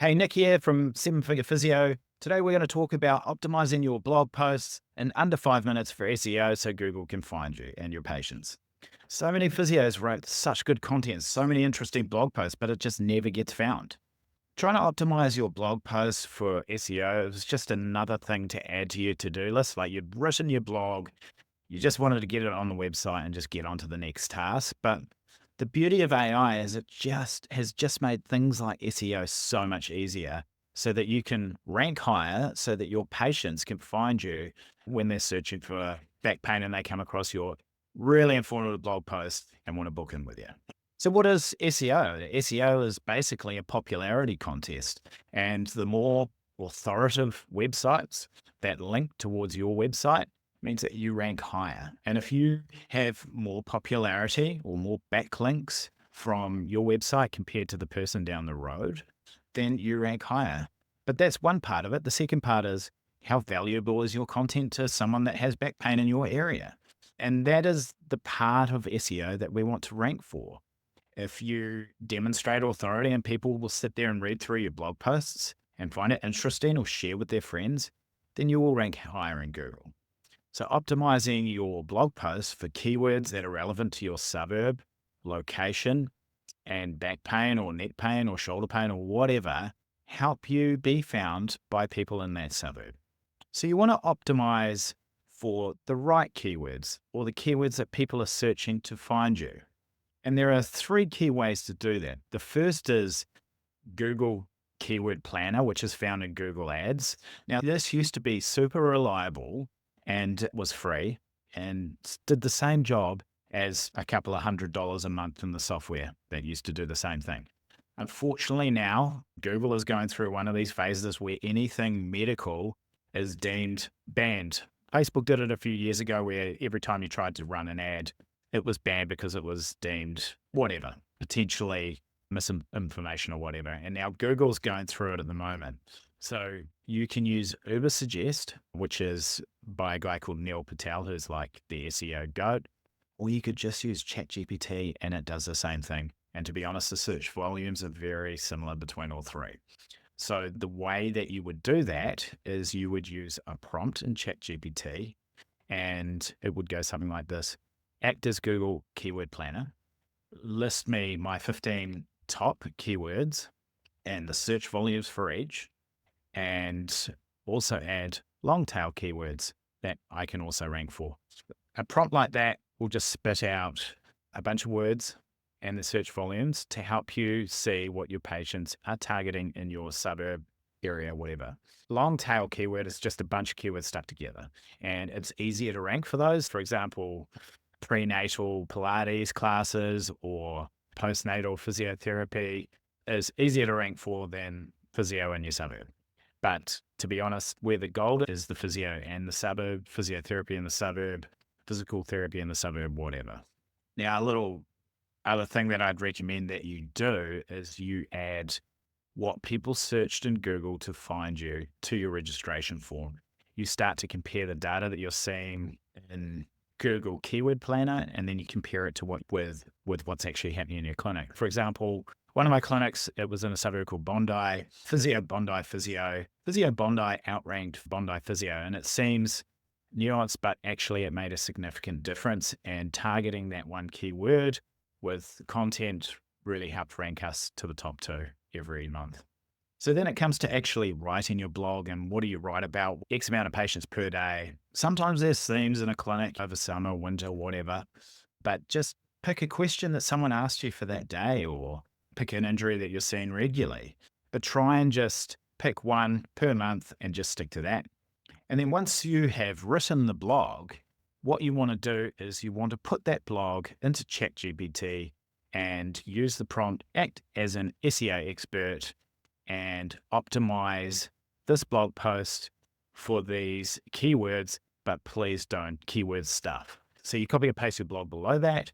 Hey, Nick here from Seven Figure Physio. Today we're going to talk about optimizing your blog posts in under 5 minutes for SEO so Google can find you and your patients. So many physios wrote such good content, so many interesting blog posts, but it just never gets found. Trying to optimize your blog posts for SEO is just another thing to add to your to-do list. Like you've written your blog, you just wanted to get it on the website and just get on to the next task. But the beauty of AI is it just has just made things like SEO so much easier so that you can rank higher so that your patients can find you when they're searching for back pain and they come across your really informative blog post and want to book in with you. So what is SEO? SEO is basically a popularity contest, and the more authoritative websites that link towards your website means that you rank higher. And if you have more popularity or more backlinks from your website compared to the person down the road, then you rank higher. But that's one part of it. The second part is how valuable is your content to someone that has back pain in your area? And that is the part of SEO that we want to rank for. If you demonstrate authority and people will sit there and read through your blog posts and find it interesting or share with their friends, then you will rank higher in Google. So optimizing your blog posts for keywords that are relevant to your suburb, location, and back pain or neck pain or shoulder pain or whatever help you be found by people in that suburb. So you want to optimize for the right keywords or the keywords that people are searching to find you. And there are three key ways to do that. The first is Google Keyword Planner, which is found in Google Ads. Now, this used to be super reliable and was free and did the same job as a couple of $100 a month in the software that used to do the same thing. Unfortunately, now Google is going through one of these phases where anything medical is deemed banned. Facebook did it a few years ago where every time you tried to run an ad, it was banned because it was deemed whatever, potentially misinformation or whatever. And now Google's going through it at the moment. So you can use Ubersuggest, which is by a guy called Neil Patel, who's like the SEO goat, or you could just use ChatGPT and it does the same thing. And to be honest, the search volumes are very similar between all three. So the way that you would do that is you would use a prompt in ChatGPT and it would go something like this: act as Google Keyword Planner, list me my 15 top keywords and the search volumes for each, and also add long tail keywords that I can also rank for. A prompt like that will just spit out a bunch of words and the search volumes to help you see what your patients are targeting in your suburb area, whatever. Long tail keyword is just a bunch of keywords stuck together, and it's easier to rank for those. For example, prenatal Pilates classes or postnatal physiotherapy is easier to rank for than physio in your suburb. But to be honest, where the gold is the physio and the suburb, physiotherapy in the suburb, physical therapy in the suburb, whatever. Now, a little other thing that I'd recommend that you do is you add what people searched in Google to find you to your registration form. You start to compare the data that you're seeing in Google Keyword Planner, and then you compare it to with what's actually happening in your clinic. For example, one of my clinics, it was in a suburb called Bondi, Physio Bondi outranked Bondi Physio, and it seems nuanced, but actually it made a significant difference, and targeting that one keyword with content really helped rank us to the top 2 every month. So then it comes to actually writing your blog, and what do you write about? X amount of patients per day. Sometimes there's themes in a clinic over summer, winter, whatever, but just pick a question that someone asked you for that day, or pick an injury that you're seeing regularly, but try and just pick one per month and just stick to that. And then once you have written the blog, what you want to do is you want to put that blog into ChatGPT and use the prompt, act as an SEO expert, and optimize this blog post for these keywords, but please don't keyword stuff. So you copy and paste your blog below that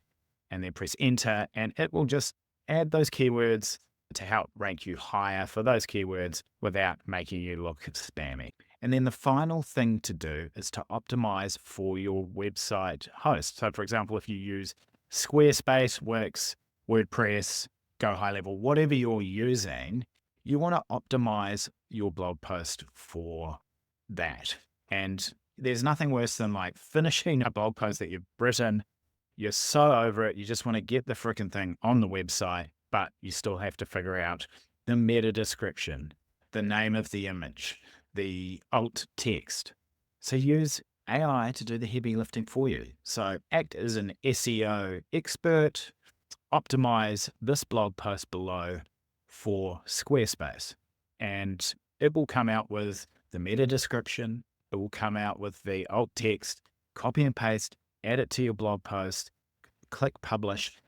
and then press enter, and it will just add those keywords to help rank you higher for those keywords without making you look spammy. And then the final thing to do is to optimize for your website host. So for example, if you use Squarespace, Wix, WordPress, GoHighLevel, whatever you're using, You want to optimize your blog post for that. And there's nothing worse than like finishing a blog post that you've written. You're so over it. You just want to get the freaking thing on the website, but you still have to figure out the meta description, the name of the image, the alt text. So use AI to do the heavy lifting for you. So act as an SEO expert, optimize this blog post below for Squarespace, and it will come out with the meta description. It will come out with the alt text, copy and paste, add it to your blog post, click publish,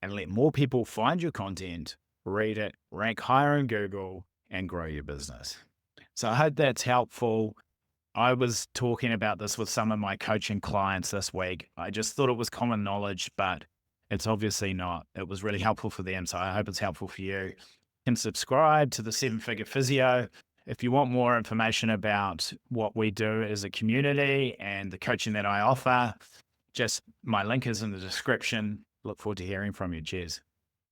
and let more people find your content, read it, rank higher in Google, and grow your business. So I hope that's helpful. I was talking about this with some of my coaching clients this week. I just thought it was common knowledge, but it's obviously not. It was really helpful for them, so I hope it's helpful for you. You can subscribe to the 7-Figure Physio. If you want more information about what we do as a community and the coaching that I offer, just my link is in the description. Look forward to hearing from you. Cheers.